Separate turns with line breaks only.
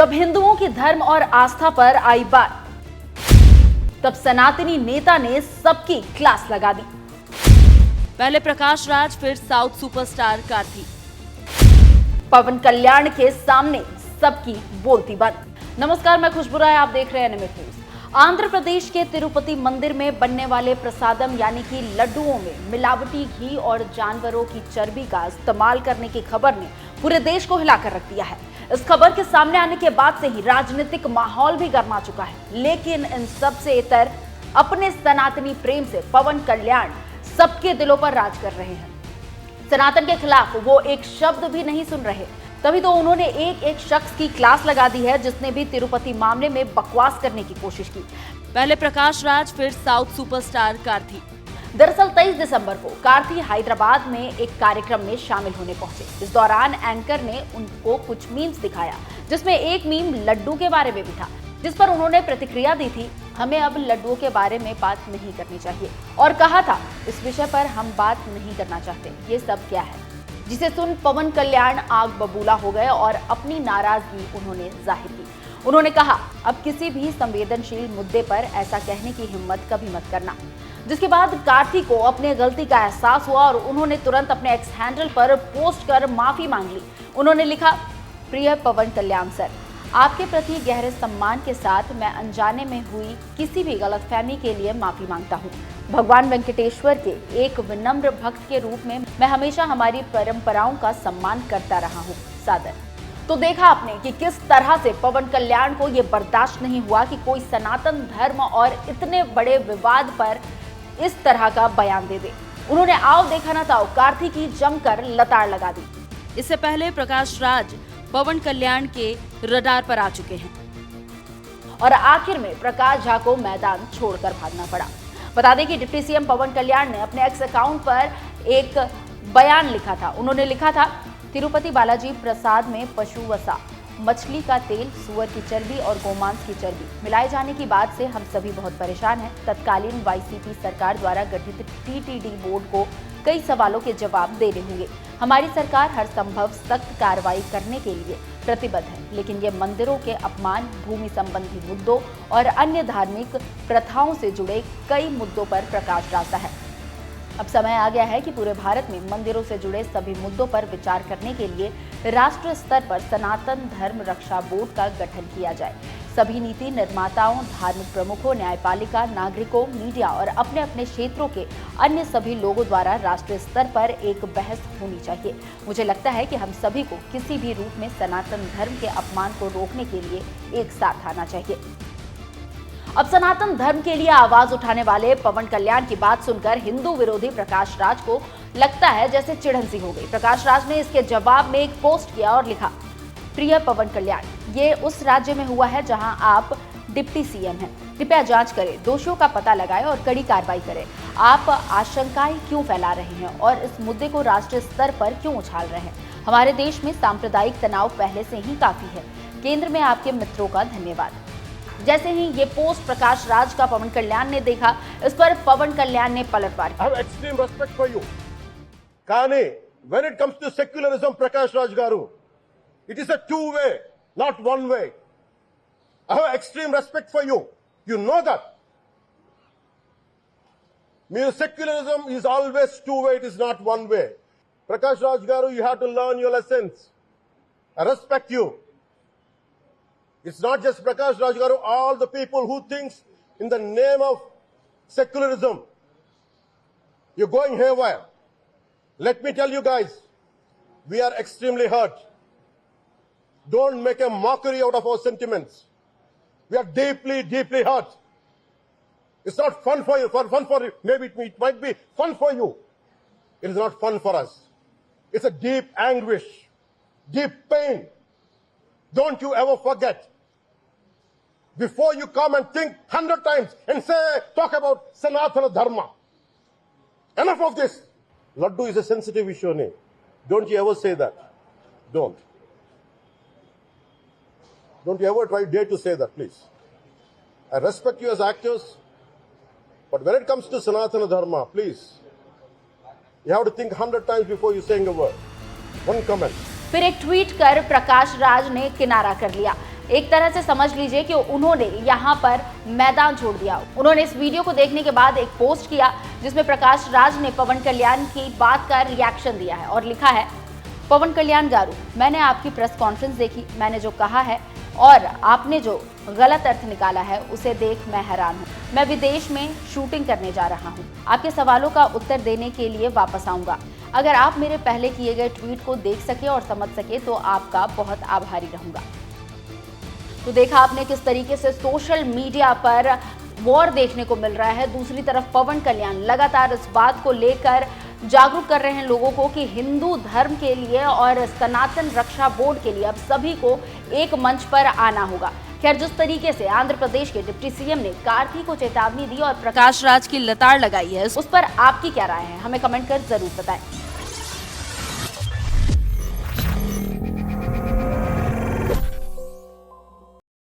जब हिंदुओं की धर्म और आस्था पर आई बात, तब सनातनी नेता ने सबकी क्लास लगा दी। पहले प्रकाश राज, फिर साउथ सुपरस्टार कार्ति। पवन कल्याण के सामने सबकी बोलती बंद। नमस्कार, मैं खुशबू राय, आप देख रहे हैं निमित्त न्यूज। आंध्र प्रदेश के तिरुपति मंदिर में बनने वाले प्रसादम यानी कि लड्डुओं में मिलावटी घी और जानवरों की चर्बी का इस्तेमाल करने की खबर ने पूरे देश को हिलाकर रख दिया है। इस खबर के सामने आने के बाद से ही राजनीतिक माहौल भी गर्मा चुका है। लेकिन इन सब से इतर अपने सनातनी प्रेम से पवन कल्याण सबके दिलों पर राज कर रहे हैं। सनातन के खिलाफ वो एक शब्द भी नहीं सुन रहे। तभी तो उन्होंने एक एक शख्स की क्लास लगा दी है जिसने भी तिरुपति मामले में बकवास करने की कोशिश की। पहले प्रकाश राज, फिर साउथ सुपरस्टार कार्ति। दरअसल 23 दिसंबर को कार्ति हैदराबाद में एक कार्यक्रम में शामिल होने पहुंचे। इस दौरान एंकर ने उनको कुछ मीम्स दिखाया, जिसमें एक मीम लड्डू के बारे में भी था, जिस पर उन्होंने प्रतिक्रिया दी थी, हमें अब लड्डुओं के बारे में बात नहीं करनी चाहिए, और कहा था इस विषय पर हम बात नहीं करना चाहते। ये सब क्या है? जिसे सुन पवन कल्याण आग बबूला हो गए और अपनी नाराजगी उन्होंने जाहिर की। उन्होंने कहा, अब किसी भी संवेदनशील मुद्दे पर ऐसा कहने की हिम्मत कभी मत करना। जिसके बाद कार्ति को अपने गलती का एहसास हुआ और उन्होंने तुरंत अपने एक्स हैंडल पर पोस्ट कर माफी मांग ली। उन्होंने लिखा, प्रिय पवन कल्याण सर, आपके प्रति गहरे सम्मान के साथ मैं अनजाने में हुई किसी भी गलतफहमी के लिए माफी मांगता हूँ। भगवान वेंकटेश्वर के एक विनम्र भक्त के रूप में मैं हमेशा हमारी परंपराओं का सम्मान करता रहा हूँ। सादर। तो देखा आपने कि किस तरह से पवन कल्याण को यह बर्दाश्त नहीं हुआ कि कोई सनातन धर्म और इतने बड़े विवाद पर इस तरह का बयान दे दे। उन्होंने आओ देखा ना ताओ कार्ति की जमकर लताड़ लगा दी। इससे पहले प्रकाश राज पवन कल्याण के रडार पर आ चुके हैं और आखिर में प्रकाश झा को मैदान छोड़कर भागना पड़ा। बता दें कि डिप्टी सीएम पवन कल्याण ने अपने एक्स अकाउंट पर एक बयान लिखा था। उन्होंने लिखा था, तिरुपति बालाजी प्रसाद में पशु वसा, मछली का तेल, सुअर की चर्बी और गोमांस की चर्बी मिलाए जाने की बात से हम सभी बहुत परेशान हैं। तत्कालीन वाईसीपी सरकार द्वारा गठित टीटीडी बोर्ड को कई सवालों के जवाब देने होंगे। हमारी सरकार हर संभव सख्त कार्रवाई करने के लिए प्रतिबद्ध है, लेकिन ये मंदिरों के अपमान, भूमि संबंधी मुद्दों और अन्य धार्मिक प्रथाओं से जुड़े कई मुद्दों पर प्रकाश डालता है। अब समय आ गया है कि पूरे भारत में मंदिरों से जुड़े सभी मुद्दों पर विचार करने के लिए राष्ट्रीय स्तर पर सनातन धर्म रक्षा बोर्ड का गठन किया जाए। सभी नीति निर्माताओं, धार्मिक प्रमुखों, न्यायपालिका, नागरिकों, मीडिया और अपने अपने क्षेत्रों के अन्य सभी लोगों द्वारा राष्ट्रीय स्तर पर एक बहस होनी चाहिए। मुझे लगता है कि हम सभी को किसी भी रूप में सनातन धर्म के अपमान को रोकने के लिए एक साथ आना चाहिए। अब सनातन धर्म के लिए आवाज उठाने वाले पवन कल्याण की बात सुनकर हिंदू विरोधी प्रकाश राज को लगता है जैसे चिढ़न सी हो गई। प्रकाश राज ने इसके जवाब में एक पोस्ट किया और लिखा, प्रिय पवन कल्याण, ये उस राज्य में हुआ है जहां आप डिप्टी सीएम हैं। कृपया जांच करें, दोषियों का पता लगाएं और कड़ी कार्रवाई करें। आप आशंकाएं क्यों फैला रहे हैं और इस मुद्दे को राष्ट्रीय स्तर पर क्यों उछाल रहे हैं? हमारे देश में सांप्रदायिक तनाव पहले से ही काफी है। केंद्र में आपके मित्रों का धन्यवाद। जैसे ही ये पोस्ट प्रकाश राज का पवन कल्याण ने देखा, इस पर पवन कल्याण ने पलटवार किया।
I have extreme respect for you. కానీ when it comes to secularism, Prakash Raj garu, it is a two-way, not one way. I have extreme respect for you. You know that. Secularism is always two-way, it is not one way. Prakash Raj garu, you have to learn your lessons. I respect you. It's not just Prakash Raj garu, all the people who thinks in the name of secularism, you're going haywire. Let me tell you guys, we are extremely hurt. Don't make a mockery out of our sentiments. We are deeply, deeply hurt. It's not fun for you, maybe it might be fun for you. It is not fun for us. It's a deep anguish, deep pain. Don't you ever forget. Before you come and think 100 times and talk about Sanatana Dharma. Enough of this. Laddu is a sensitive issue, ne? Don't you ever say that. Don't. Don't you ever dare to say that, please. I respect you as actors, but when it comes to Sanatana Dharma, please, you have to think 100 times before you saying a word. One comment.
फिर एक tweet कर प्रकाश राज ने किनारा कर लिया। एक तरह से समझ लीजिए कि उन्होंने यहाँ पर मैदान छोड़ दिया। उन्होंने इस वीडियो को देखने के बाद एक पोस्ट किया जिसमें प्रकाश राज ने पवन कल्याण की बात का रिएक्शन दिया है और लिखा है, पवन कल्याण गारू, मैंने आपकी प्रेस कॉन्फ्रेंस देखी, मैंने जो कहा है और आपने जो गलत अर्थ निकाला है उसे देख मैं हैरान हूँ। मैं विदेश में शूटिंग करने जा रहा हूँ, आपके सवालों का उत्तर देने के लिए वापस आऊंगा। अगर आप मेरे पहले किए गए ट्वीट को देख सके और समझ सके तो आपका बहुत आभारी रहूंगा। तो देखा आपने किस तरीके से सोशल मीडिया पर वॉर देखने को मिल रहा है। दूसरी तरफ पवन कल्याण लगातार इस बात को लेकर जागरूक कर रहे हैं लोगों को कि हिंदू धर्म के लिए और सनातन रक्षा बोर्ड के लिए अब सभी को एक मंच पर आना होगा। खैर, जिस तरीके से आंध्र प्रदेश के डिप्टी सीएम ने कार्ति को चेतावनी दी और प्रकाश राज की लताड़ लगाई है, उस पर आपकी क्या राय है, हमें कमेंट कर जरूर बताएं।